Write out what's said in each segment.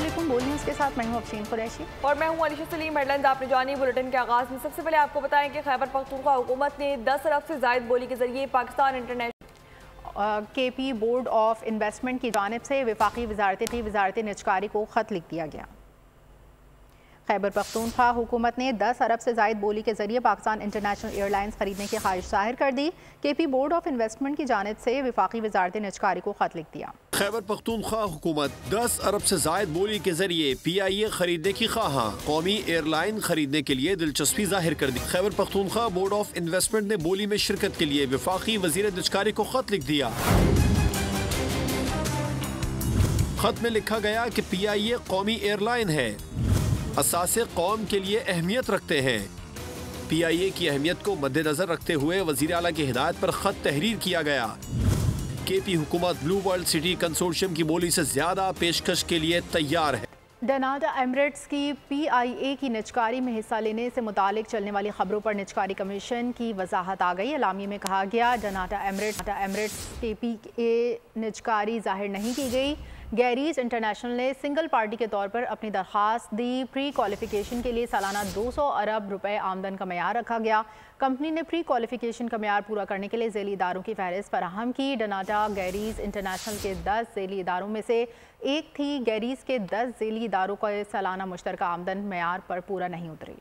अस्सलामुअलैकुम। बोल न्यूज़ के साथ मैं हूँ अफशीन कुरैशी और मैं हूँ अलीशा सलीम। हेडलाइंस आपने जानी। बुलेटिन के आगाज में सबसे पहले आपको बताएं कि खैबर पख्तूनख्वा हुकूमत ने 10 अरब से जायद बोली के जरिए Pakistan international KP board of investment की जानिब से वफाकी वजारत निजकारी को खत लिख दिया गया। खैबर पख्तूनख्वा हुकूमत ने 10 अरब से जायद बोली के जरिए पाकिस्तान इंटरनेशनल एयरलाइंस खरीदने की ख्वाहिश जाहिर कर दी। केपी बोर्ड ऑफ इन्वेस्टमेंट की जानिब से वफाकी वजारत निजकारी को खत लिख दिया। खैबर पख्तूनख्वा हुकूमत 10 अरब से जायद बोली के जरिए PIA खरीदने की ख्वाहा कौमी एयरलाइन खरीदने के लिए दिलचस्पी जाहिर कर दी। Khyber Pakhtunkhwa board of investment ने बोली में शिरकत के लिए वफाकी वजीर निजकारी को खत लिख दिया। खत में लिखा गया कि PIA कौमी एयरलाइन है, असासे कौम के लिए अहमियत रखते हैं। PIA की अहमियत को मद्देनजर रखते हुए वजीर आला की हिदायत पर खत तहरीर किया गया। केपी हुकूमत ब्लू वर्ल्ड सिटी कंसोर्शियम की बोली से ज्यादा पेशकश के लिए तैयार है। डनाटा एमिरेट्स की PIA की निजकारी में हिस्सा लेने से मुतालिक चलने वाली खबरों पर निजकारी कमीशन की वजाहत आ गई। एलामिये में कहा गया, डनाटा एमिरेट्स KPA निजकारी जाहिर नहीं की गई। गैरीज इंटरनेशनल ने सिंगल पार्टी के तौर पर अपनी दरख्वास्त दी। प्री क्वालिफिकेशन के लिए सालाना 200 अरब रुपए आमदन का मयार रखा गया। कंपनी ने प्री क्वालिफिकेशन का मयार पूरा करने के लिए ज़ेली इदारों की फहरिस्त फराहम की। डनाटा गैरीज इंटरनेशनल के 10 ज़ेली इदारों में से एक थी। गैरीज के 10 ज़ेली इदारों का सालाना मुश्तरका आमदन मयार पर पूरा नहीं उतरी।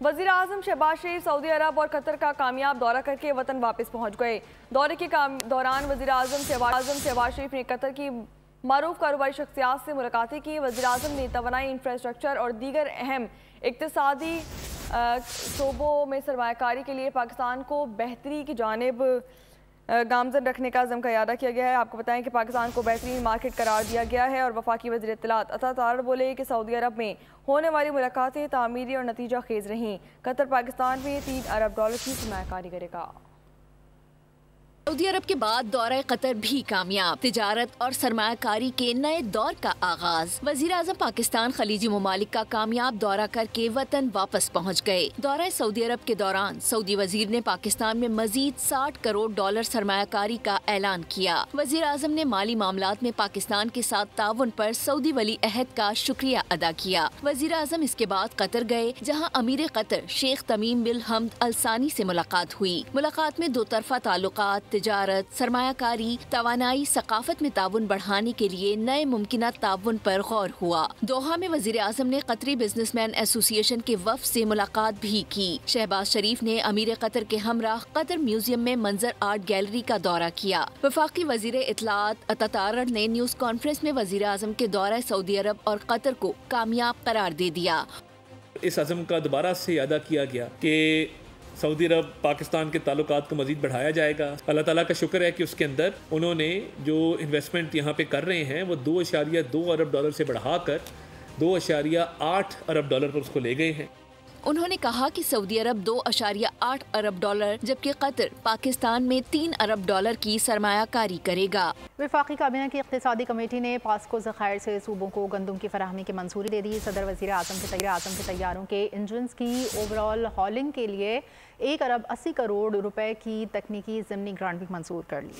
वज़ीर आज़म शहबाज शरीफ सऊदी अरब और कतर का कामयाब दौरा करके वतन वापस पहुँच गए। दौरे के दौरान वज़ीर आज़म शहबाज शरीफ ने कतर की मारूफ कारोबारी शख्सियात से मुलाकातें की। वज़ीर आज़म ने तवानाई इंफ्रास्ट्रक्चर और दीगर अहम इक़्तिसादी शोबों में सरमायाकारी के लिए पाकिस्तान को बेहतरी की जानिब गामजन रखने का अज़म का इरादा किया गया है। आपको बताएं कि पाकिस्तान को बेहतरीन मार्केट करार दिया गया है और वफाकी वज़ीर इत्तलात अता तारड़ बोले कि सऊदी अरब में होने वाली मुलाकातें तामीरी और नतीजा खेज रहीं। कतर पाकिस्तान में $3 अरब की सरमायाकारी करेगा। सऊदी अरब के बाद दौरा कतर भी कामयाब। तिजारत और सरमायाकारी के नए दौर का आगाज। वजीर आज़म पाकिस्तान खलीजी ममालिक का कामयाब दौरा करके वतन वापस पहुँच गए। दौरा सऊदी अरब के दौरान सऊदी वजीर ने पाकिस्तान में मजीद $60 करोड़ सरमायाकारी का ऐलान किया। वजीर आज़म ने माली मामलात में पाकिस्तान के साथ ताउन पर सऊदी वली अहद का शुक्रिया अदा किया। वजीर आज़म इसके बाद कतर गए, जहाँ अमीर कतर शेख तमीम बिन हमद अल सानी से मुलाकात हुई। मुलाकात में दो तरफा ताल्लुकात, तिजारत, सरमायाकारी, तवानाई, सकाफत में ताउन बढ़ाने के लिए नए मुमकिन ताउन पर गौर हुआ। दोहा में वजीर आज़म ने कतरी बिजनेसमैन एसोसिएशन के वफ़द से मुलाकात भी की। शहबाज शरीफ ने अमीर कतर के हमराह कतर म्यूजियम में मंजर आर्ट गैलरी का दौरा किया। वफाकी वजीर इत्तलात अता तारड़ ने न्यूज़ कॉन्फ्रेंस में वजीर आज़म के दौरा सऊदी अरब और कतर को कामयाब करार दे दिया। इस अज़म का दोबारा से अदा किया गया कि सऊदी अरब पाकिस्तान के ताल्लुकात को मज़ीद बढ़ाया जाएगा। अल्लाह ताला का शुक्र है कि उसके अंदर उन्होंने जो इन्वेस्टमेंट यहाँ पे कर रहे हैं वो $2.2 अरब से बढ़ाकर $2.8 अरब पर उसको ले गए हैं। उन्होंने कहा कि सऊदी अरब $2.8 अरब जबकि कतर पाकिस्तान में $3 अरब की सरमायाकारी करेगा। वफाकी काबीना की इक़्तिसादी कमेटी ने पास्को ज़खायर से सूबों को गंदम की फराहमी की मंजूरी दे दी। सदर वज़ीर आज़म के तैयारों के इंजन की ओवरऑल हॉलिंग के लिए $1 अरब 80 करोड़ रुपए की तकनीकी ज़मीनी ग्रांट भी मंजूर कर ली।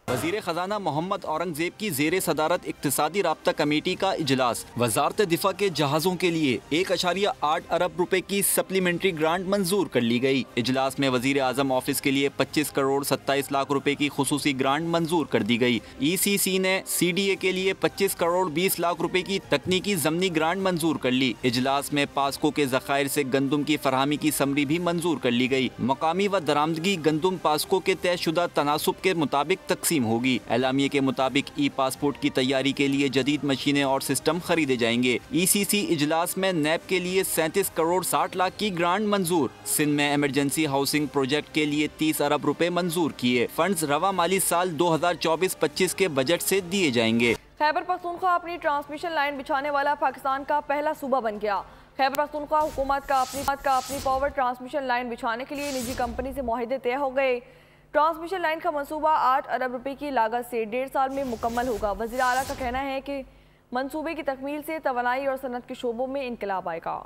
वज़ीर ख़ज़ाना मोहम्मद औरंगज़ेब की ज़ेरे सदारत इक़्तिसादी राब्ता कमेटी का इजलास। वज़ारत दिफ़ा के जहाज़ों के लिए $1.8 अरब की सप्लीमेंट्री ग्रांट मंजूर कर ली गई। इजलास में वज़ीर आज़म ऑफिस के लिए 25 करोड़ 27 लाख रुपए की खुसूसी ग्रांट मंजूर कर दी गई। ECC ने CDA के लिए 25 करोड़ 20 लाख रुपए की तकनीकी ज़मनी ग्रांट मंजूर कर ली। इजलास में पास्को के ज़खायर से गंदम की फरहमी की समरी भी मंजूर कर ली गई। मकामी व दरामदगी गंदम पास्को के तयशुदा तनासुब के मुताबिक तकसीम होगी। एलामिये के मुताबिक पासपोर्ट की तैयारी के लिए जदीद मशीनें और सिस्टम खरीदे जाएंगे। ECC इजलास में नैब के लिए 37 करोड़ 60 लाख की ग्रांट मंजूर। सिंध में इमरजेंसी हाउसिंग प्रोजेक्ट के लिए 30 अरब रुपए मंजूर किए। फंड्स रवा माली साल 2024-25 के बजट से दिए जाएंगे। खैबर पख्तूनख्वा अपनी ट्रांसमिशन लाइन बिछाने वाला पाकिस्तान का पहला सूबा बन गया। खैबर पख्तूनख्वा हुकूमत का अपनी पावर ट्रांसमिशन लाइन बिछाने के लिए निजी कंपनी से मुआहदे तय हो गए। ट्रांसमिशन लाइन का मंसूबा 8 अरब रुपए की लागत से 1.5 साल में मुकम्मल होगा। वज़ीर आला का कहना है कि मंसूबे की तकमील से तवानाई और सनत के शोबों में इनकलाब आएगा।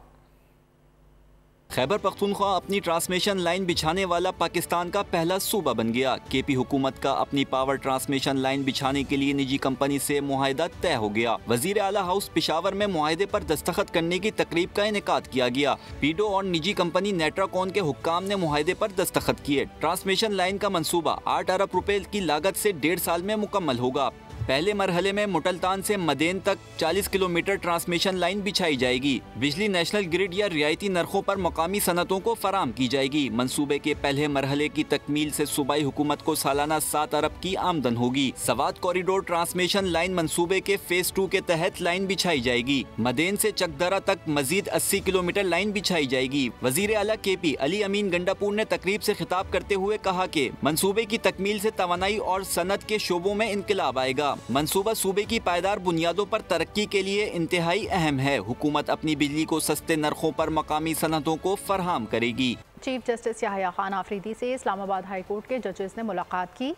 खैबर पख्तूनख्वा अपनी ट्रांसमिशन लाइन बिछाने वाला पाकिस्तान का पहला सूबा बन गया। केपी हुकूमत का अपनी पावर ट्रांसमिशन लाइन बिछाने के लिए निजी कंपनी से मुआहिदा तय हो गया। वजीर आला हाउस पेशावर में मुआहिदे पर दस्तखत करने की तकरीब का इनेकाद किया गया। पीडो और निजी कंपनी नेट्राकॉन के हुक्काम ने मुआहिदे पर दस्तखत किए। ट्रांसमिशन लाइन का मंसूबा 8 अरब रुपए की लागत से 1.5 साल में मुकम्मल होगा। पहले मरहले में मुटलतान से मदेन तक 40 किलोमीटर ट्रांसमिशन लाइन बिछाई जाएगी। बिजली नेशनल ग्रिड या रियायती नरखों पर मकामी सनतों को फराम की जाएगी। मंसूबे के पहले मरहले की तकमील से सूबाई हुकूमत को सालाना 7 अरब की आमदन होगी। सवात कॉरिडोर ट्रांसमिशन लाइन मंसूबे के फेज 2 के तहत लाइन बिछाई जाएगी। मदेन से चकदरा तक मजीद 80 किलोमीटर लाइन बिछाई जाएगी। वजीर आला केपी अली अमीन गंडापुर ने तकरीब से खिताब करते हुए कहा कि मंसूबे की तकमील से तवानाई और सनत के शोबों में इनकलाब आएगा। मंसूबा सूबे की पायदार बुनियादों पर तरक्की के लिए इंतहाई अहम है। हुकूमत अपनी बिजली को सस्ते नरखों पर मकामी सनतों को फराहम करेगी। चीफ जस्टिस याहया खान आफरीदी से इस्लामाबाद हाई कोर्ट के जजेस ने मुलाकात की।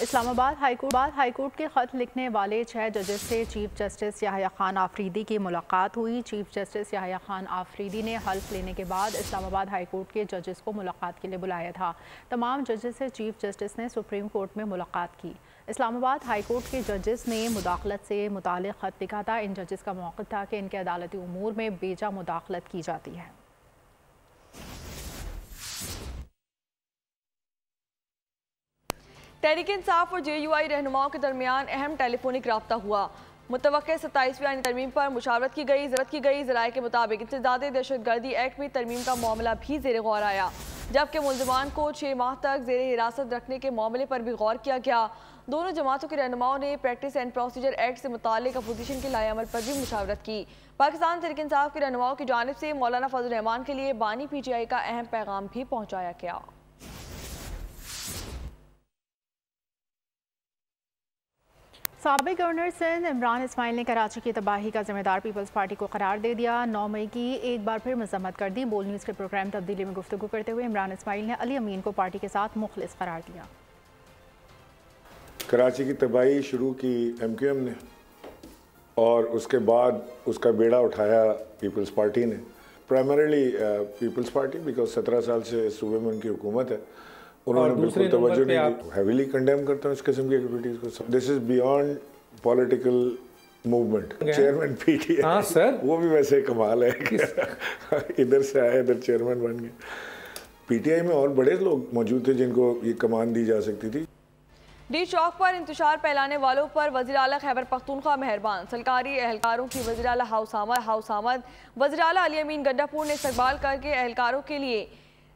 इस्लामाबाद हाई कोर्ट के खत लिखने वाले 6 जजेस से चीफ जस्टिस याहया खान आफरीदी की मुलाकात हुई। चीफ जस्टिस याहया खान आफरीदी ने हल्फ लेने के बाद इस्लामाबाद हाई कोर्ट के जजेस को मुलाकात के लिए बुलाया था। तमाम जजेस से चीफ जस्टिस ने सुप्रीम कोर्ट में मुलाकात की। इस्लामाबाद हाई कोर्ट के जजेस ने मुदाखलत से मुताल्लिक़ खत लिखा था। इन जजेस का मौक़िफ़ था कि इनके अदालती उमूर में बेजा मुदाखलत की जाती है। तहरीक इंसाफ और JUI रहनुमाओं के दरमियान अहम टेलीफोनिक रब्ता हुआ। मुतवक्के 27वीं आईनी तरमीम पर मुशावरत की गई। ज़राए के मुताबिक इंसदादे दहशतगर्दी एक्ट में तरमीम का मामला भी ज़ेर गौर आया, जबकि मुल्ज़िमान को 6 माह तक ज़ेर हिरासत रखने के मामले पर भी गौर किया गया। दोनों जमातों के रहनुमाओं ने प्रैक्टिस एंड प्रोसीजर एक्ट से मुताल्लिक़ अपोजिशन के लाएअमल पर भी मुशावरत की। पाकिस्तान तहरीक इंसाफ के रहनुमाओं की जानिब से मौलाना फजल रहमान के लिए बानी PTI का अहम पैगाम भी पहुँचाया गया। साबिक गवर्नर सिंध इमरान इस्माइल ने कराची की तबाही का जिम्मेदार पीपल्स पार्टी को करार दे दिया। 9 मई की एक बार फिर मजम्मत कर दी। बोल न्यूज़ के प्रोग्राम तब्दीली में गुफ्तगू करते हुए इमरान इस्माइल ने अली अमीन को पार्टी के साथ मुखलिस करार दिया। कराची की तबाही शुरू की MQM ने और उसके बाद उसका बेड़ा उठाया पीपल्स पार्टी ने। प्राइमरीली पीपल्स पार्टी बिकॉज 17 साल से सूबे में उनकी हुकूमत है। उन्होंने बिल्कुल तवज्जो नहीं दी। हैवीली कंडेम करता हूँ इस किस्म की एक्टिविटीज़ को। This is beyond political movement. Chairman PTI, हाँ सर, वो भी वैसे कमाल है इधर से आए इधर चेयरमैन बन गए। PTI में और बड़े लोग मौजूद थे जिनको ये कमान दी जा सकती थी। डी चौक पर इंतशार फैलाने वालों पर वज़ीर आला खैबर पख्तूनख्वा मेहरबान। सरकारी एहलकारों की वज़ीर आला हाउस आमद। वज़ीर आला अली अमीन गंडापुर ने इस्तकबाल करके एहलकारों के लिए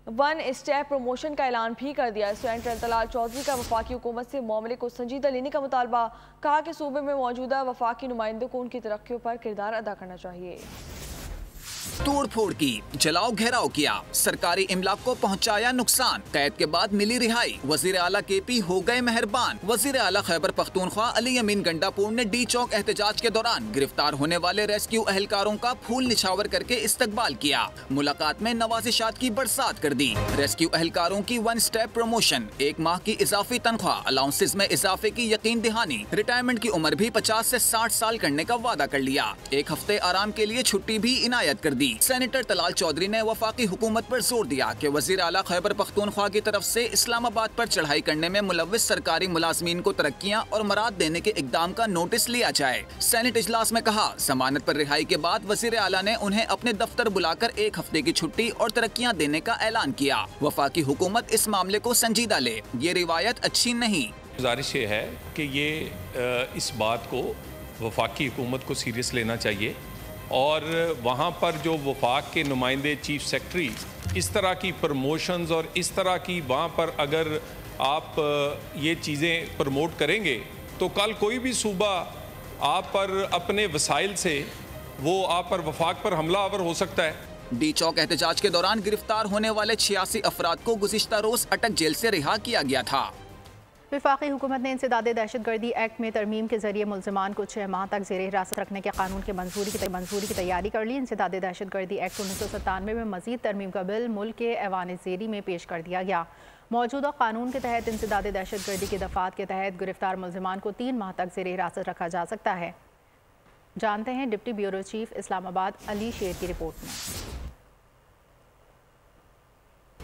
1 स्टेप प्रमोशन का ऐलान भी कर दिया। सेनेटर तलाल चौधरी का वफाकी हुकूमत से मामले को संजीदा लेने का मुतालबा। कहा कि सूबे में मौजूदा वफाकी नुमाइंदों को उनकी तरक्कियों पर किरदार अदा करना चाहिए। तोड़ फोड़ की, जलाओ घेराव किया, सरकारी इमलाक को पहुंचाया नुकसान, कैद के बाद मिली रिहाई, वजीर आला KP हो गए मेहरबान। वजीर आला खैबर पख्तूनख्वा अली अमीन गंडापुर ने डी चौक एहतजाज के दौरान गिरफ्तार होने वाले रेस्क्यू अहलकारों का फूल निछावर करके इस्तकबाल किया। मुलाकात में नवाजिशात की बरसात कर दी। रेस्क्यू अहलकारों की 1 स्टेप प्रमोशन, 1 माह की इजाफी तनख्वाह, अलाउंसेस में इजाफे की यकीन दहानी, रिटायरमेंट की उम्र भी 50 से 60 साल करने का वादा कर लिया। 1 हफ्ते आराम के लिए छुट्टी भी इनायत कर दी। सेनेटर तलाल चौधरी ने वफाकी हुकूमत पर जोर दिया कि वजीर आला खैबर पख्तूनख्वा की तरफ से इस्लामाबाद पर चढ़ाई करने में मुलव्विस सरकारी मुलाजमीन को तरक्कियां और मराद देने के इकदाम का नोटिस लिया जाए। सेनेट इजलास में कहा, जमानत पर रिहाई के बाद वजीर आला ने उन्हें अपने दफ्तर बुलाकर 1 हफ्ते की छुट्टी और तरक्कियां देने का ऐलान किया। वफाकी हुकूमत इस मामले को संजीदा ले, ये रिवायत अच्छी नहीं। गुजारिश ये है कि ये इस बात को वफाकी हुकूमत को सीरियस लेना चाहिए और वहाँ पर जो वफाक के नुमाइंदे चीफ सेक्रेटरी इस तरह की प्रमोशंस और इस तरह की वहाँ पर अगर आप ये चीज़ें प्रमोट करेंगे तो कल कोई भी सूबा आप पर अपने वसाइल से वो आप पर वफाक पर हमलावर हो सकता है। डी चौक एहतजाज के दौरान गिरफ्तार होने वाले 86 अफराद को गुज़िश्ता रोज अटक जेल से रिहा किया गया था। वफाकी हुकूमत ने इंसदादे दहशतगर्दी एक्ट में तरमीम के जरिए मुल्ज़िमान को 6 माह तक ज़ेर हिरासत रखने के कानून की मंजूरी की तैयारी कर ली। इंसदादे दहशतगर्दी एक्ट 1997 में मजीद तरमीम का बिल मुल्क के ऐवान ज़ेरी में पेश कर दिया गया। मौजूदा कानून के तहत इंसदादे दहशतगर्दी के दफात के तहत गिरफ्तार मुल्ज़िमान को 3 माह तक ज़ेर हिरासत रखा जा सकता है। जानते हैं deputy bureau chief Islamabad Ali शेर की रिपोर्ट में।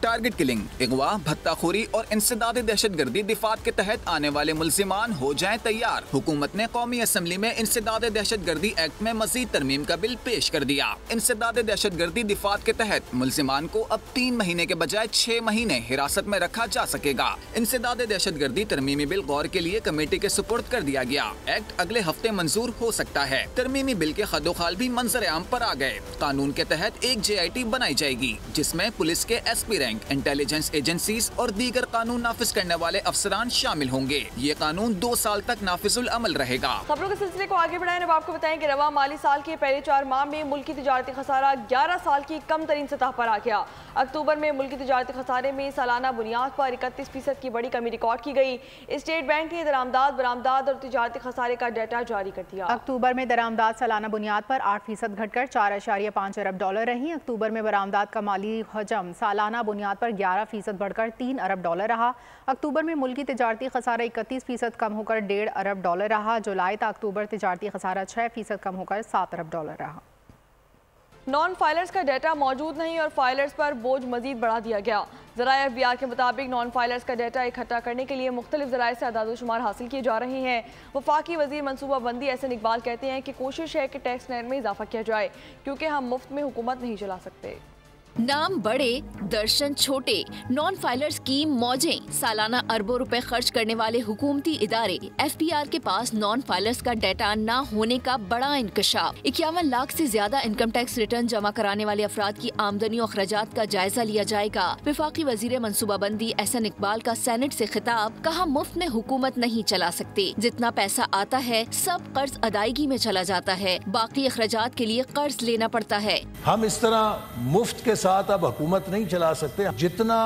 टारगेट किलिंग, अगवा, भत्ताखोरी और इंसदादे दहशतगर्दी दिफात के तहत आने वाले मुल्जिमान हो जाएं तैयार। हुकूमत ने कौमी असम्बली में इंसदादे दहशतगर्दी एक्ट में मजीद तरमीम का बिल पेश कर दिया। इंसदादे दहशतगर्दी दिफात के तहत मुल्जिमान को अब 3 महीने के बजाय 6 महीने हिरासत में रखा जा सकेगा। इंसदादे दहशतगर्दी तरमीमी बिल गौर के लिए कमेटी के सुपुर्द कर दिया गया। एक्ट अगले हफ्ते मंजूर हो सकता है। तरमीमी बिल के खदोखाल भी मंजर आम पर आ गए। कानून के तहत एक JIT बनाई जाएगी जिसमें पुलिस के SP रैंक, इंटेलिजेंस एजेंसीज और दीगर कानून नाफिज करने वाले अफसरान शामिल होंगे। ये कानून 2 साल तक नाफिजुल अमल रहेगा। खबरों के सिलसिले को आगे बढ़ाएं। अब आपको बताएं कि रवा माली साल के पहले 4 माह में मुल्की तिजारती खसारा 11 साल की कम तरीन सतह पर आ गया। अक्टूबर में मुल्की तिजारती खसारे में सालाना बुनियाद पर 31% की बड़ी कमी रिकॉर्ड की गई। स्टेट बैंक ने दरामदाद, बरामदाद और तिजारती खसारे का डाटा जारी कर दिया। अक्टूबर में दरामदाद सालाना बुनियाद पर 8% घटकर 4.5 अरब डॉलर रही। अक्टूबर में बरामदाद का माली हजम सालाना बुनियाद पर 11% बढ़कर 3 अरब डॉलर रहा। अक्टूबर में मुल्की तिजारती खसारा 31% कम होकर 1.5 अरब डॉलर रहा। जुलाई तक अक्टूबर तिजारती खसारा 6% कम होकर 7 अरब डॉलर रहा। नॉन फाइलर्स का डाटा मौजूद नहीं और फाइलर्स पर बोझ मजीद बढ़ा दिया गया। ज़राए FBR के मुताबिक नॉन फाइलर्स का डाटा इकट्ठा करने के लिए मुख्तलिफ ज़राए से अदाद-ओ-शुमार हासिल किए जा रहे हैं। वफाकी वज़ीर मनसूबाबंदी एहसन इकबाल कहते हैं कि कोशिश है कि टैक्स नर में इजाफा किया जाए क्योंकि हम मुफ्त में हुकूमत नहीं चला सकते। नाम बड़े, दर्शन छोटे, नॉन फाइलर्स की मौजें। सालाना अरबों रुपए खर्च करने वाले हुकूमती इदारे FBR के पास नॉन फाइलर्स का डाटा न होने का बड़ा इंकशाफ। 51 लाख से ज्यादा इनकम टैक्स रिटर्न जमा कराने वाले अफराद की आमदनी और अखराजात का जायजा लिया जाएगा। वफाकी वजीर मनसूबाबंदी एहसन इकबाल का सेनेट से खिताब, कहा मुफ्त में हुकूमत नहीं चला सकते। जितना पैसा आता है सब कर्ज अदायगी में चला जाता है, बाकी अखराजात के लिए कर्ज लेना पड़ता है। हम इस तरह मुफ्त के साथ अब हुकूमत नहीं चला सकते। जितना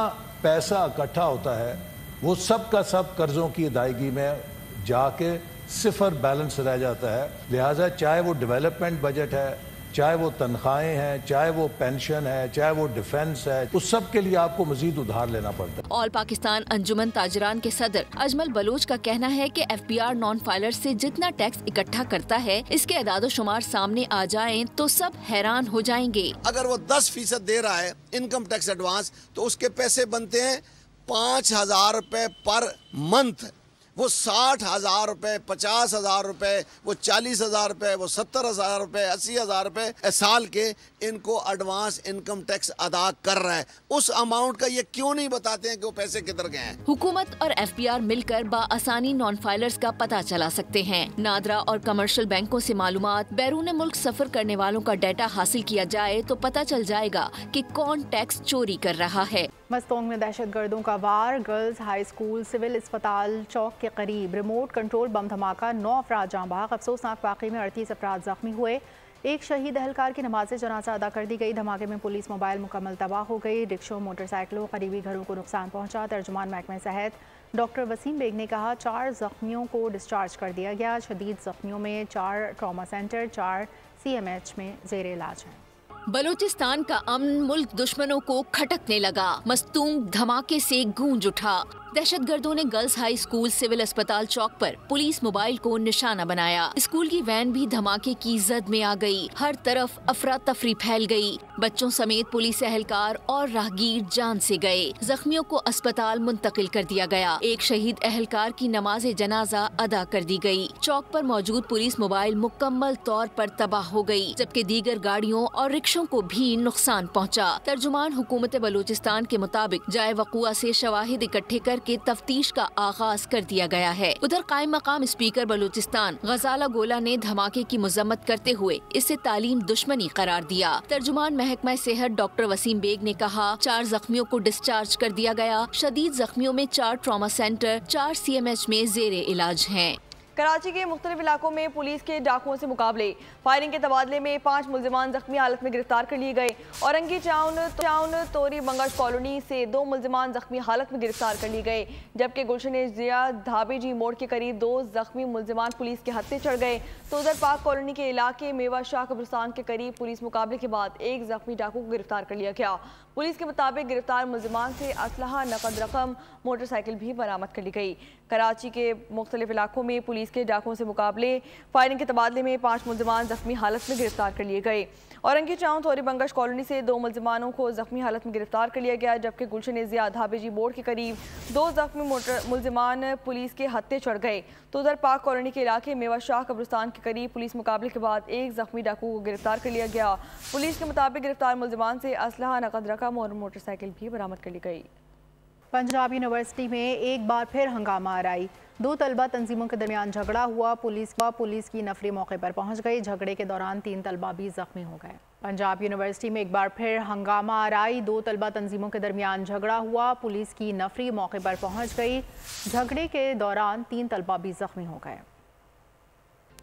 पैसा इकट्ठा होता है वो सब का सब कर्जों की अदायगी में जाके सिफर बैलेंस रह जाता है। लिहाजा चाहे वो डेवलपमेंट बजट है, चाहे वो तनख्वाहें हैं, चाहे वो पेंशन है, चाहे वो डिफेंस है, उस सब के लिए आपको मजीद उधार लेना पड़ता है। ऑल पाकिस्तान अंजुमन ताजरान के सदर अजमल बलोच का कहना है कि FBR नॉन फाइलर से जितना टैक्स इकट्ठा करता है इसके अदाद-ओ-शुमार सामने आ जाएं तो सब हैरान हो जाएंगे। अगर वो 10% दे रहा है इनकम टैक्स एडवांस तो उसके पैसे बनते हैं 5,000 रुपए पर मंथ। वो 60,000 रुपए, 50,000 रुपए, वो 40,000 रुपए, वो 70,000 रुपए, 80,000 रुपए साल के इनको एडवांस इनकम टैक्स अदा कर रहा है। उस अमाउंट का ये क्यों नहीं बताते हैं कि वो पैसे किधर गए हैं? हुकूमत और FBR मिलकर बाआसानी नॉन फाइलर्स का पता चला सकते हैं। नादरा और कमर्शियल बैंकों से मालूमात, बैरून मुल्क सफर करने वालों का डाटा हासिल किया जाए तो पता चल जाएगा कि कौन टैक्स चोरी कर रहा है। मस्तोंग में दहशतगर्दों का वार, गर्ल्स हाई स्कूल सिविल अस्पताल चौक के करीब रिमोट कंट्रोल बम धमाका, 9 अफराद जाँ बहक। अफसोसनाक वाक़े में 38 अफराद जख्मी हुए। एक शहीद अहलकार की नमाज़ जनाजा अदा कर दी गई। धमाके में पुलिस मोबाइल मुकम्मल तबाह हो गई। रिक्शों, मोटरसाइकिलों, करीबी घरों को नुकसान पहुंचा। तर्जुमान महकमा सेहत डॉक्टर वसीम बेग ने कहा 4 जख्मियों को डिस्चार्ज कर दिया गया। शदीद जख्मियों में 4 ट्रॉमा सेंटर, 4 CMH में जेर इलाज हैं। बलूचिस्तान का अमन मुल्क दुश्मनों को खटकने लगा। मस्तूंग धमाके से गूंज उठा। दहशतगर्दों ने गर्ल्स हाई स्कूल सिविल अस्पताल चौक पर पुलिस मोबाइल को निशाना बनाया। स्कूल की वैन भी धमाके की जद में आ गई। हर तरफ अफरा तफरी फैल गई। बच्चों समेत पुलिस एहलकार और राहगीर जान से गए। जख्मियों को अस्पताल मुंतकिल कर दिया गया। एक शहीद एहलकार की नमाज जनाजा अदा कर दी गई। चौक पर मौजूद पुलिस मोबाइल मुकम्मल तौर पर तबाह हो गई, जबकि दीगर गाड़ियों और रिक्शों को भी नुकसान पहुँचा। तर्जुमान हुकूमत बलूचिस्तान के मुताबिक जाए वक़ुआ से शवाहिद इकट्ठे कर के तफ्तीश का आगाज कर दिया गया है। उधर कायम मकाम स्पीकर बलूचिस्तान गजाला गोला ने धमाके की मजम्मत करते हुए इसे तालीम दुश्मनी करार दिया। तर्जुमान महकमा सेहत डॉक्टर वसीम बेग ने कहा 4 जख्मियों को डिस्चार्ज कर दिया गया। शदीद जख्मियों में 4 ट्रॉमा सेंटर, 4 CMH में जेरे इलाज हैं। कराची के मुख्तलिफ इलाकों में पुलिस के डाकुओं से मुकाबले, फायरिंग के तबादले में 5 मुल्जिमान जख्मी हालत में गिरफ्तार कर लिए गए। औरंगी टाउन तोरी बंगश कॉलोनी से 2 मुल्जिमान जख्मी हालत में गिरफ्तार कर लिए गए, जबकि गुलशन जिया धाबी जी मोड़ के करीब 2 जख्मी मुल्जिमान पुलिस के हत्थे चढ़ गए। तो उधर पाक कॉलोनी के इलाके मेवा शाह कब्रिस्तान के करीब पुलिस मुकाबले के बाद 1 जख्मी डाकू को गिरफ्तार कर लिया गया। पुलिस के मुताबिक गिरफ्तार मुल्जिमान से असलहा, नकद रकम, मोटरसाइकिल भी बरामद कर ली गई। कराची के मुख्तलिफ इलाकों में पुलिस के डाकुओं से मुकाबले फायरिंग के तबादले में 5 मुलजमान जख्मी हालत में गिरफ्तार कर लिए गए। औरंगी चाउं थोरी बंगश कॉलोनी से 2 मुलजमानों को जख्मी हालत में गिरफ्तार कर लिया गया, जबकि गुलशन एजिया धाबेजी बोर्ड के करीब 2 जख्मी मुलजमान पुलिस के हत्थे चढ़ गए। तो उधर पाक कॉलोनी के इलाके मेवा शाह कब्रिस्तान के करीब पुलिस मुकाबले के बाद 1 जख्मी डाकू को गिरफ्तार कर लिया गया। पुलिस के मुताबिक गिरफ्तार मुलजमान से असलहा, नकद रकम और मोटरसाइकिल भी बरामद कर ली गई। पंजाब यूनिवर्सिटी में एक बार फिर हंगामा आराई। 2 तलबा तंजीमों के दरमियान झगड़ा हुआ। पुलिस की नफरी मौके पर पहुंच गई। झगड़े के दौरान 3 तलबा भी जख्मी हो गए। पंजाब यूनिवर्सिटी में एक बार फिर हंगामा आराई। 2 तलबा तंजीमों के दरमियान झगड़ा हुआ। पुलिस की नफरी मौके पर पहुंच गई। झगड़े के दौरान 3 तलबा भी जख्मी हो गए।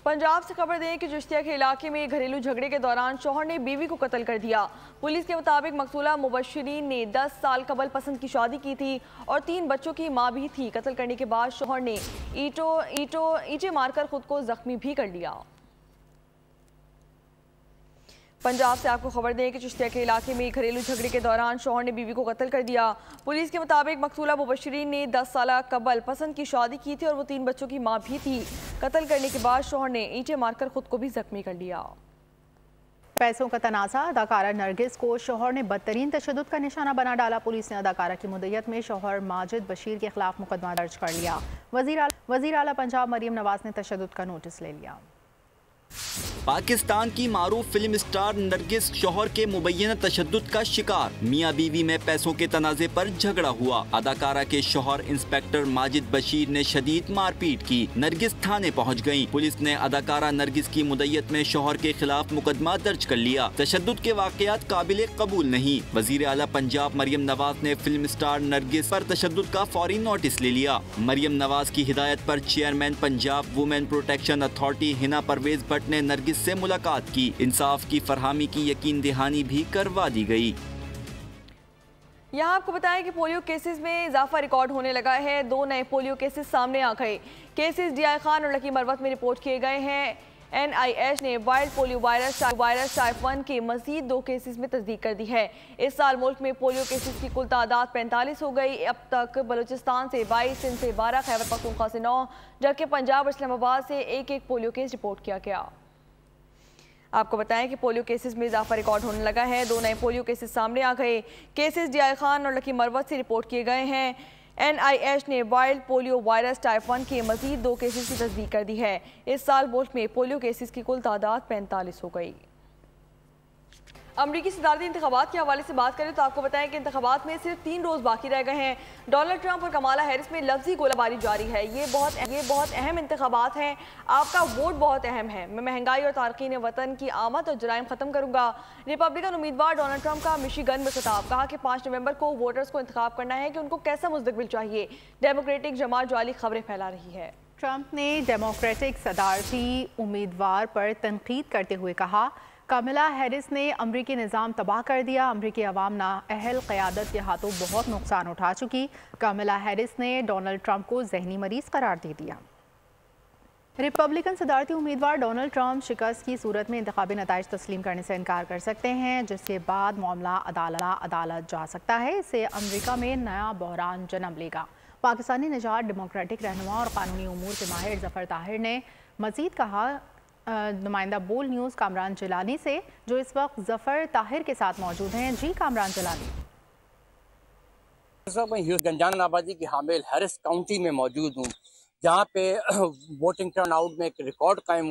पंजाब से खबर दें कि चिश्तिया के इलाके में घरेलू झगड़े के दौरान शौहर ने बीवी को कत्ल कर दिया। पुलिस के मुताबिक मकसूला मुबश्शिरीन ने 10 साल कबल पसंद की शादी की थी और 3 बच्चों की मां भी थी। कत्ल करने के बाद शौहर ने ईंटें मारकर खुद को जख्मी भी कर लिया। पंजाब से आपको खबर दें कि चिश्तिया के इलाके में घरेलू झगड़े के दौरान शौहर ने बीवी को कत्ल कर दिया। पुलिस के मुताबिक मकसूला मुबश्शिरीन ने 10 साल कबल पसंद की शादी की थी और वो 3 बच्चों की मां भी थी। कत्ल करने के बाद शौहर ने ईंटें मारकर खुद को भी जख्मी कर लिया। पैसों का तनाज़ा। अदाकारा नरगिस को शौहर ने बदतरीन तशद्दुद का निशाना बना डाला। पुलिस ने अदाकारा की मुद्दत में शौहर माजिद बशीर के खिलाफ मुकदमा दर्ज कर लिया। वज़ीर आला पंजाब मरियम नवाज ने तशद्दुद का नोटिस ले लिया। पाकिस्तान की मारूफ फिल्म स्टार नरगिस शौहर के मुबैना तशद्दुद का शिकार। मियाँ बीवी में पैसों के तनाज़े पर झगड़ा हुआ। अदाकारा के शौहर इंस्पेक्टर माजिद बशीर ने शदीद मारपीट की। नरगिस थाने पहुँच गयी। पुलिस ने अदाकारा नरगिस की मुद्दत में शौहर के खिलाफ मुकदमा दर्ज कर लिया। तशद्दुद के वाक़यात काबिल कबूल नहीं। वज़ीर आला पंजाब मरियम नवाज ने फिल्म स्टार नरगिस पर तशद्दुद का फौरी नोटिस ले लिया। मरियम नवाज की हिदायत पर chairman Punjab women protection authority Hina Parvez Bhatt ने नरगिस से मुलाकात की। इंसाफ की फरहमी की यकीन दहानी भी करवा दी गई। यहाँ आपको बताएं कि पोलियो केसेस में इजाफा रिकॉर्ड होने लगा है। 2 नए पोलियो केसेस सामने आ गए। केसेस DI खान और लकी मरवत में रिपोर्ट किए गए हैं। NIH ने वाइल्ड पोलियो वायरस टाइप 1 के मजीद 2 केसेस में तस्दीक कर दी है। इस साल मुल्क में पोलियो केसेस की कुल तादाद 45 हो गई। अब तक बलूचिस्तान से 22, सिंध से 12, खैबर पख्तूनख्वा से 9, जबकि पंजाब और इस्लामाबाद से 1-1 पोलियो केस रिपोर्ट किया गया। आपको बताएं कि पोलियो केसेस में इजाफा रिकॉर्ड होने लगा है। 2 नए पोलियो केसेस सामने आ गए। केसेस DI खान और लकी मरवत से रिपोर्ट किए गए हैं। NIH ने वाइल्ड पोलियो वायरस टाइप 1 के मजीद 2 केसेस की तस्दीक कर दी है। इस साल मुल्क में पोलियो केसेस की कुल तादाद 45 हो गई। अमरीकी सदारती इंतखाबात के हवाले से बात करें तो आपको बताएं कि इंतखाबात में सिर्फ 3 रोज़ बाकी रह गए हैं। डोनाल्ड ट्रंप और कमाला हैरिस में लफ्जी गोलाबारी जारी है। ये बहुत अहम इंतखाबात हैं। आपका वोट बहुत अहम है। मैं महंगाई और तारकीन वतन की आमद और जराइम ख़त्म करूँगा। रिपब्लिकन उम्मीदवार डोनाल्ड ट्रंप का मिशिगन में खिताब। कहा कि 5 नवंबर को वोटर्स को इंतखाब करना है कि उनको कैसा मुस्तकबिल चाहिए। डेमोक्रेटिक जमात जाली खबरें फैला रही है। ट्रंप ने डेमोक्रेटिक सदारती उम्मीदवार पर तनकीद करते हुए कहा, कमला हैरिस ने अमरीकी निज़ाम तबाह कर दिया। अमरीकी अवाम नाअहल क़यादत के हाथों बहुत नुकसान उठा चुकी। कमला हैरिस ने डोनाल्ड ट्रंप को जहनी मरीज करार दे दिया। रिपब्लिकन सदारती उम्मीदवार डोनाल्ड ट्रंप शिकस्त की सूरत में इंतखाबी नताइज तस्लीम करने से इनकार कर सकते हैं, जिसके बाद मामला अदालत जा सकता है। इससे अमरीका में नया बहरान जन्म लेगा। पाकिस्तानी निजात डेमोक्रेटिक रहनुमा और कानूनी उमूर के माहिर जफ़र ताहिर ने मज़ीद कहा, नुमाइंदा बोल न्यूज़ कामरान जिलानी से, जो इस वक्त जफ़र ताहिर के साथ मौजूद हैं। जी कामरान जिलानी। मैं गंजान आबादी की हामिल हैरिस काउंटी में मौजूद हूँ, जहाँ पे वोटिंग टर्न आउट में एक रिकॉर्ड कायम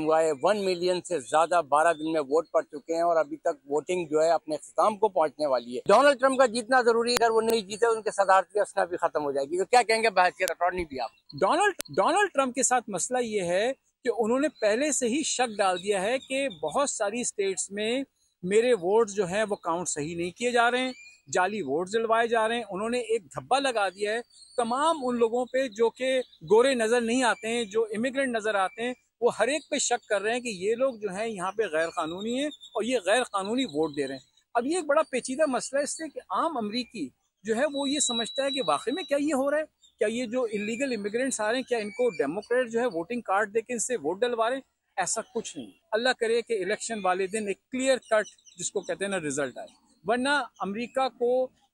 हुआ है। 1 मिलियन से ज़्यादा 12 दिन में वोट पड़ चुके हैं और अभी तक वोटिंग जो है अपने इख्तिताम को पहुँचने वाली है। डोनाल्ड ट्रंप का जीतना जरूरी है। अगर वो नहीं जीते उनके सदारती असना भी खत्म हो जाएगी। तो क्या कहेंगे बहसियत अटॉर्नी भी आप? डोनाल्ड ट्रंप के साथ मसला ये है कि उन्होंने पहले से ही शक डाल दिया है कि बहुत सारी स्टेट्स में मेरे वोट जो हैं वो काउंट सही नहीं किए जा रहे हैं, जाली वोट दिलवाए जा रहे हैं। उन्होंने एक धब्बा लगा दिया है तमाम उन लोगों पे जो कि गोरे नज़र नहीं आते हैं, जो इमिग्रेंट नज़र आते हैं। वो हर एक पे शक कर रहे हैं कि ये लोग जो हैं यहाँ पे गैर कानूनी हैं और ये गैर कानूनी वोट दे रहे हैं। अब ये एक बड़ा पेचीदा मसला है इससे कि आम अमरीकी जो है वो ये समझता है कि वाकई में क्या ये हो रहा है, क्या ये जो इलीगल इमिग्रेंट्स आ रहे हैं क्या इनको डेमोक्रेट जो है वोटिंग कार्ड देके इनसे वोट डलवा रहे हैं? ऐसा कुछ नहीं। अल्लाह करे कि इलेक्शन वाले दिन एक क्लियर कट जिसको कहते हैं ना रिजल्ट आए, वरना अमेरिका को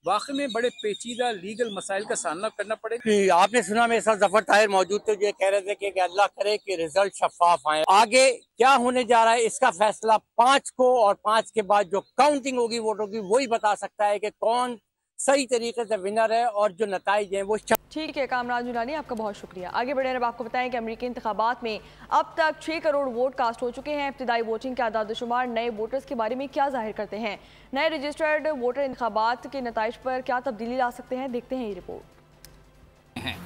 वाकई में बड़े पेचीदा लीगल मसाइल का सामना करना पड़ेगा। आपने सुना मेरे साथ जफर ताहिर मौजूद थे, ये कह रहे थे कि अल्लाह करे कि रिजल्ट शफाफ आए। आगे क्या होने जा रहा है इसका फैसला 5 को और 5 के बाद जो काउंटिंग होगी वोटों की वही बता सकता है कि कौन सही तरीके से विनर है और जो नताइज हैं वो। ठीक है कामरान जुलानी, आपका बहुत शुक्रिया। आगे बढ़े अब आपको बताएं कि अमेरिकी इंतखाबात में अब तक 6 करोड़ वोट कास्ट हो चुके हैं। इब्तिदाई वोटिंग के आदाद-ओ-शुमार नए वोटर्स के बारे में क्या जाहिर करते हैं? नए रजिस्टर्ड वोटर इंतखाबात के नताइज पर क्या तब्दीली ला सकते हैं? देखते हैं ये रिपोर्ट।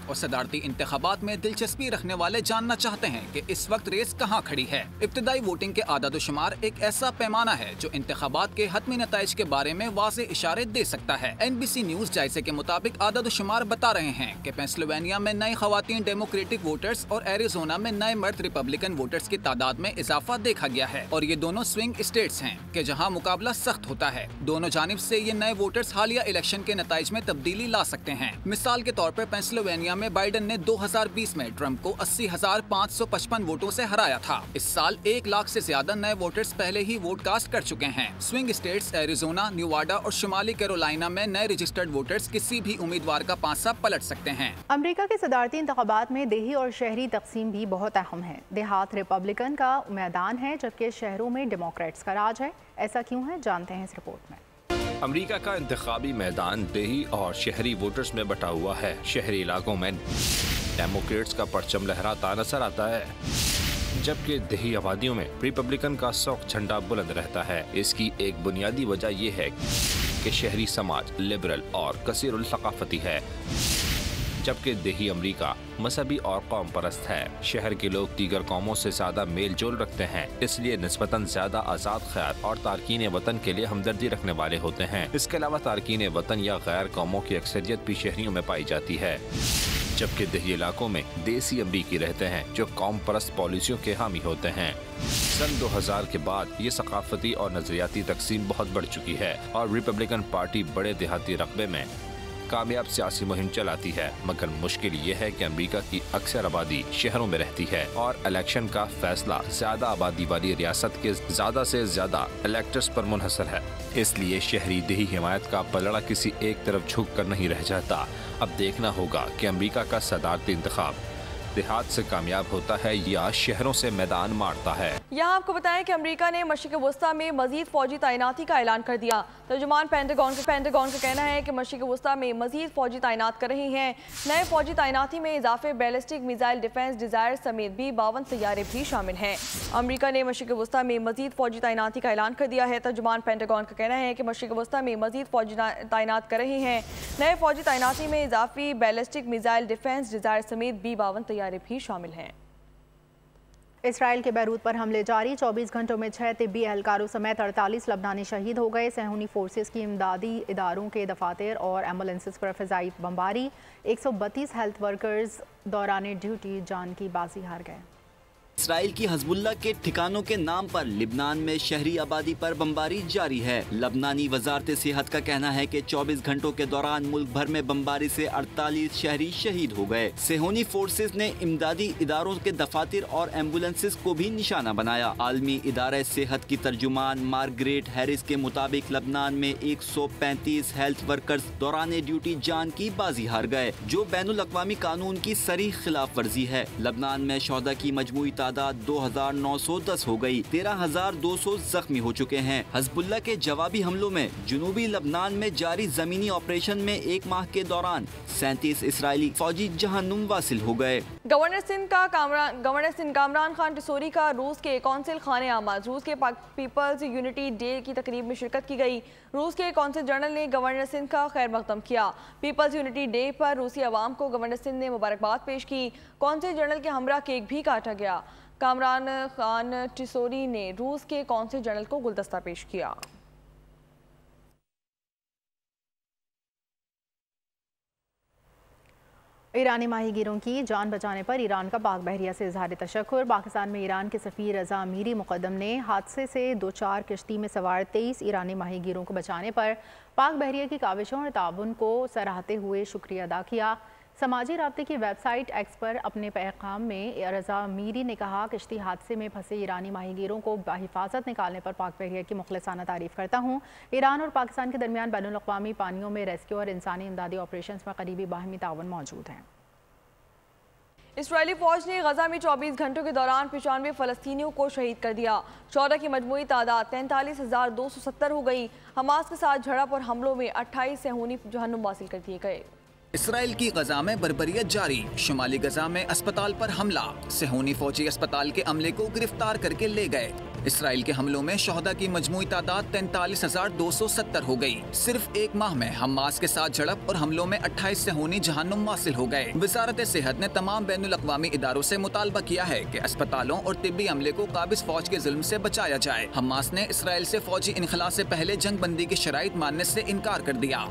और सदारती इंतखाबात में दिलचस्पी रखने वाले जानना चाहते हैं कि इस वक्त रेस कहां खड़ी है। इब्तिदाई वोटिंग के आदाद-ओ-शुमार एक ऐसा पैमाना है जो इंतखाबात के हतमी नताइज के बारे में वाज़े इशारे दे सकता है। NBC न्यूज जायजे के मुताबिक आदाद-ओ-शुमार बता रहे हैं कि पेंसिल्वेनिया में नई खवातीन डेमोक्रेटिक वोटर्स और एरिजोना में नए मर्द रिपब्लिकन वोटर्स की तादाद में इजाफा देखा गया है और ये दोनों स्विंग स्टेट्स हैं कि जहाँ मुकाबला सख्त होता है। दोनों जानिब से ये नए वोटर्स हालिया इलेक्शन के नताइज में तब्दीली ला सकते हैं। मिसाल के तौर पर पेंसिल्वेनिया में बाइडन ने 2020 में ट्रंप को 80,555 वोटों से हराया था। इस साल 1 लाख से ज्यादा नए वोटर्स पहले ही वोट कास्ट कर चुके हैं। स्विंग स्टेट्स एरिजोना, न्यूवाडा और शुमाली कैरोलिना में नए रजिस्टर्ड वोटर्स किसी भी उम्मीदवार का पांसा पलट सकते हैं। अमेरिका के सदारती इंतखाबात में देही और शहरी तकसीम भी बहुत अहम है। देहात रिपब्लिकन का मैदान है जबकि शहरों में डेमोक्रेट्स का राज है। ऐसा क्यों है, जानते हैं इस रिपोर्ट में। अमेरिका का इंतखाबी मैदान देही और शहरी वोटर्स में बटा हुआ है। शहरी इलाकों में डेमोक्रेट्स का परचम लहराता नजर आता है जबकि देही आबादियों में रिपब्लिकन का सौख झंडा बुलंद रहता है। इसकी एक बुनियादी वजह यह है कि शहरी समाज लिबरल और कसीरुल सकाफती है जबकि देही अमेरिका मजहबी और कौम परस्त है। शहर के लोग दीगर कौमों से ज्यादा मेल जोल रखते हैं, इसलिए निस्बतन ज्यादा आजाद ख्याल और तारकीन वतन के लिए हमदर्दी रखने वाले होते हैं। इसके अलावा तारकीन वतन या गैर कौमों की अक्सरियत भी शहरियों में पाई जाती है जबकि देही इलाकों में देसी अमरीकी रहते हैं जो कौम परस्त पॉलिसियों के हामी होते हैं। सन 2000 के बाद ये सकाफती और नजरियाती तकसीम बहुत बढ़ चुकी है और रिपब्लिकन पार्टी बड़े देहाती रकबे में कामयाब सियासी मुहिम चलाती है। मगर मुश्किल ये है कि अमेरिका की अक्सर आबादी शहरों में रहती है और इलेक्शन का फैसला ज्यादा आबादी वाली रियासत के ज्यादा से ज्यादा इलेक्टर्स पर मुनहसर है। इसलिए शहरी देही हिमायत का पलड़ा किसी एक तरफ झुक कर नहीं रह जाता। अब देखना होगा कि अमेरिका का सदारती इंतखाब देहात से कामयाब होता है या शहरों से मैदान मारता है। यहाँ आपको बताएं कि अमेरिका ने मशरिक़ वस्ता में मजीद फौजी तैनाती का ऐलान कर दिया। तर्जुमान पेंटागन का कहना है कि मशरिक़ वस्ता में मजीद फौजी तैनात कर रहे हैं। नए फौजी तैनाती में इजाफे बैलिस्टिक मिसाइल डिफेंस डिजायर समेत भी 52 तैयारे भी शामिल हैं। अमेरिका ने मशरिक़ वस्ता में मजीद फौजी तैनाती का ऐलान कर दिया है। तर्जुमान पेंटागन का कहना है कि मशरिक़ वस्ता में मजीद फौजी तैनात कर रहे हैं। नए फौजी तैनाती में इजाफी बैलिस्टिक मिसाइल डिफेंस डिजायर समेत भी 52 तैयारे भी शामिल हैं। इसराइल के बैरूत पर हमले जारी, 24 घंटों में 6 तिब्बी एहलकारों समेत 48 लबनानी शहीद हो गए। सहूनी फोर्सेस की इमदादी इदारों के दफातर और एम्बुलेंसेस पर फ़िज़ाई बमबारी, 132 हेल्थ वर्कर्स दौरान ड्यूटी जान की बाजी हार गए। इसराइल की हज़बुल्लाह के ठिकानों के नाम पर लिबनान में शहरी आबादी पर बमबारी जारी है। लबनानी वजारत सेहत का कहना है कि 24 घंटों के दौरान मुल्क भर में बमबारी से 48 शहरी शहीद हो गए। सेहोनी फोर्सेस ने इमदादी इदारों के दफातर और एम्बुलेंसेस को भी निशाना बनाया। आलमी इदारे सेहत की तर्जुमान मार्गरेट हैरिस के मुताबिक लबनान में 135 हेल्थ वर्कर्स दौरान ड्यूटी जान की बाजी हार गए, जो बैनुल अक़वामी कानून की सरीह खिलाफ वर्जी है। लबनान में शोहदा की मजमूई तादाद 2910 हो गई, 13,200 जख्मी हो चुके हैं। हज़बुल्लाह के जवाबी हमलों में जुनूबी लबनान में जारी जमीनी ऑपरेशन में 1 माह के दौरान 37 इसराइली फौजी जहन्नुम वासिल हो गए। गवर्नर सिंध कामरान खान टिसोरी का रूस के कौंसिल खाने आमद, रूस के पीपल्स यूनिटी डे की तकरीब में शिरकत की गई। रूस के कौंसिल जनरल ने गवर्नर सिंध का खैर मकदम किया। पीपल्स यूनिटी डे पर रूसी अवाम को गवर्नर सिंध ने मुबारकबाद पेश की। कौंसिल जनरल के हमरा केक भी काटा गया। कामरान खान टिसोरी ने रूस के कौंसिल जनरल को गुलदस्ता पेश किया। ईरानी माहीगीरों की जान बचाने पर ईरान का पाक बहरिया से इजहार तशक्कुर। पाकिस्तान में ईरान के सफ़ीर रज़ा मीरी मुक़द्दम ने हादसे से 2-4 किश्ती में सवार 23 ईरानी माहीगीरों को बचाने पर पाक बहरिया की काविशों और ताउन को सराहते हुए शुक्रिया अदा किया। समाजी राब्ते की वेबसाइट एक्स पर अपने पैगाम में रजा मीरी ने कहा, किश्ती हादसे में फंसे ईरानी माहीगीरों को बाहिफाजत निकालने पर पाक बहरिया की मुखलिसाना तारीफ करता हूँ। ईरान और पाकिस्तान के दरमियान बैनुल अक़वामी पानियों में रेस्क्यू और इंसानी इमदादी ऑपरेशन में करीबी बाहमी ताउन मौजूद है। इस्राएली फौज ने गजा में 24 घंटों के दौरान 95 फ़लस्तीनियों को शहीद कर दिया। शोहदा की मजमूई तादाद 43,270 हो गई। हमास के साथ झड़प और हमलों में 28 सेहूनी जहन्नुम हासिल कर दिए गए। इसराइल की गजा में बर्बरियत जारी। शुमाली गजा में अस्पताल पर हमला। सेहूनी फौजी अस्पताल के अमले को गिरफ्तार करके ले गए। इसराइल के हमलों में शोहदा की मजमूई तादाद 43,270 हो गई। सिर्फ एक माह में हमास के साथ झड़प और हमलों में 28 सेहूनी जहन्नुम हासिल हो गए। वजारत सेहत ने तमाम बैनुल अक़वामी इदारों से मुतालबा किया है कि अस्पतालों और तिब्बी अमले को काबिज फौज के जुल्म से बचाया जाए। हमास ने इसराइल से फौजी इनखला से पहले जंग बंदी की शराइत मानने से इनकार कर दिया।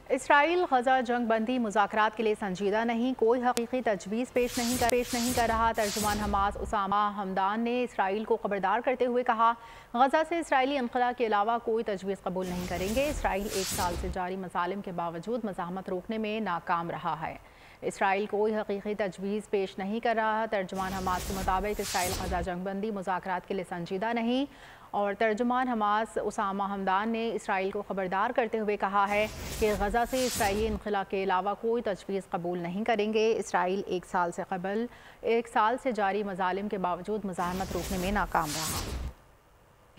इसराइल गजा जंग बंदी मुज़ाकरात के लिए संजीदा नहीं, कोई हकीकी तजवीज़ पेश नहीं कर रहा। तर्जुमान हमास उसामा हमदान ने इसराइल को खबरदार करते हुए कहा, गजा से इसराइली इनक़िला के अलावा कोई तजवीज़ कबूल नहीं करेंगे। इसराइल 1 साल से जारी मसालिम के बावजूद मज़ाहमत रोकने में नाकाम रहा है। इसराइल कोई हकीकी तजवीज़ पेश नहीं कर रहा। तर्जुमान हमास के मुताबिक इसराइल गजा जंग बंदी मुज़ाकरात के लिए संजीदा नहीं। और तर्जुमान हमास उसामा हमदान ने इसराइल को खबरदार करते हुए कहा है कि गजा से इसराइली इनक़िला के अलावा कोई तजवीज़ कबूल नहीं करेंगे। इसराइल 1 साल से जारी मज़ालिम के बावजूद मज़ाहमत रोकने में नाकाम रहा।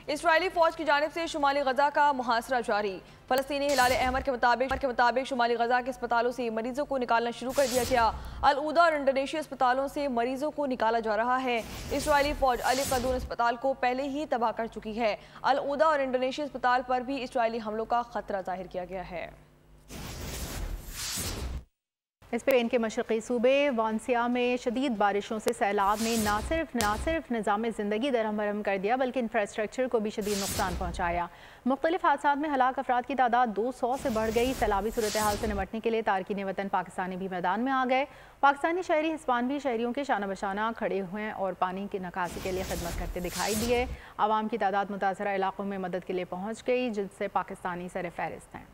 इसराइली फौज की जानिब से शुमाली गजा का मुहासरा जारी। फ़लस्तीनी हिलाल अहमर के मुताबिक शुमाली गजा के अस्पतालों से मरीजों को निकालना शुरू कर दिया गया। अल-ऊदा और इंडोनेशिया अस्पतालों से मरीजों को निकाला जा रहा है। इसराइली फौज अल कदून अस्पताल को पहले ही तबाह कर चुकी है। अल-ऊदा और इंडोनेशिया अस्पताल पर भी इसराइली हमलों का खतरा जाहिर किया गया है। स्पेन के मशरक़ी सूबे वालेंसिया में शदीद बारिशों से सैलाब ने ना सिर्फ निज़ाम ज़िंदगी दरहम कर दिया बल्कि इंफ्रास्ट्रक्चर को भी शदीद नुकसान पहुँचाया। मुख्तलिफ हादसा में हलाक अफराद की तादाद 200 से बढ़ गई। सैलाबी सूरत हाल से निपटने के लिए तारकीन वतन पाकिस्तानी भी मैदान में आ गए। पाकिस्तानी शहरी हिस्पानवी शहरियों के शाना बशाना खड़े हुए और पानी की निकासी के लिए खिदमत करते दिखाई दिए। आवाम की तादाद मुतासरा इलाकों में मदद के लिए पहुँच गई, जिनसे पाकिस्तानी सर फहरिस्त हैं।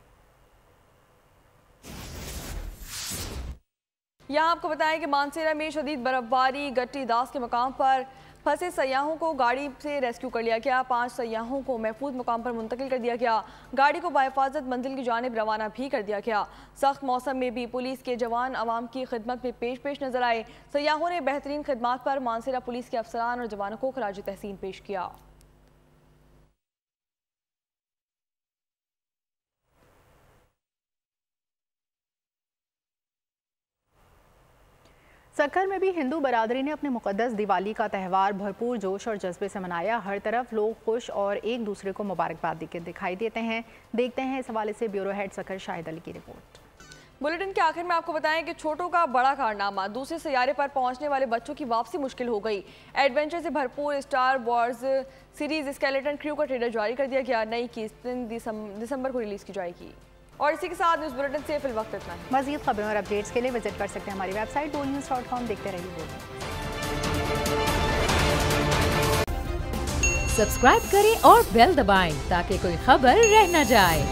यहाँ आपको बताएं कि मानसेरा में शदीद बर्फबारी, गट्टी दास के मकाम पर फंसे सयाहों को गाड़ी से रेस्क्यू कर लिया गया। 5 सयाहों को महफूज मकाम पर मुंतकिल कर दिया गया। गाड़ी को बाहिफाजत मंजिल की जानिब रवाना भी कर दिया गया। सख्त मौसम में भी पुलिस के जवान आवाम की खिदमत में पेश नजर आए। सयाहों ने बेहतरीन खिदमत पर मानसेरा पुलिस के अफसरान और जवानों को खराज तहसीन पेश किया। सक्खर में भी हिंदू बरादरी ने अपने मुक़द्दस दिवाली का त्यौहार भरपूर जोश और जज्बे से मनाया। हर तरफ लोग खुश और एक दूसरे को मुबारकबाद दिखाई देते हैं। देखते हैं इस हवाले से ब्यूरो हेड सक्खर शाहिद अली की रिपोर्ट। बुलेटिन के आखिर में आपको बताएं कि छोटों का बड़ा कारनामा, दूसरे सैयारे पर पहुंचने वाले बच्चों की वापसी मुश्किल हो गई। एडवेंचर से भरपूर star Wars series skeleton crew का ट्रेलर जारी कर दिया गया। नई किस्त दिसंबर को रिलीज की जाएगी। और इसी के साथ न्यूज़ बुलेटिन से फिल वक्त इतना है। मज़ीद खबरें और अपडेट्स के लिए विजिट कर सकते हैं हमारी वेबसाइट boldnews.com। देखते रहिए। सब्सक्राइब करें और बेल दबाएं ताकि कोई खबर रह न जाए।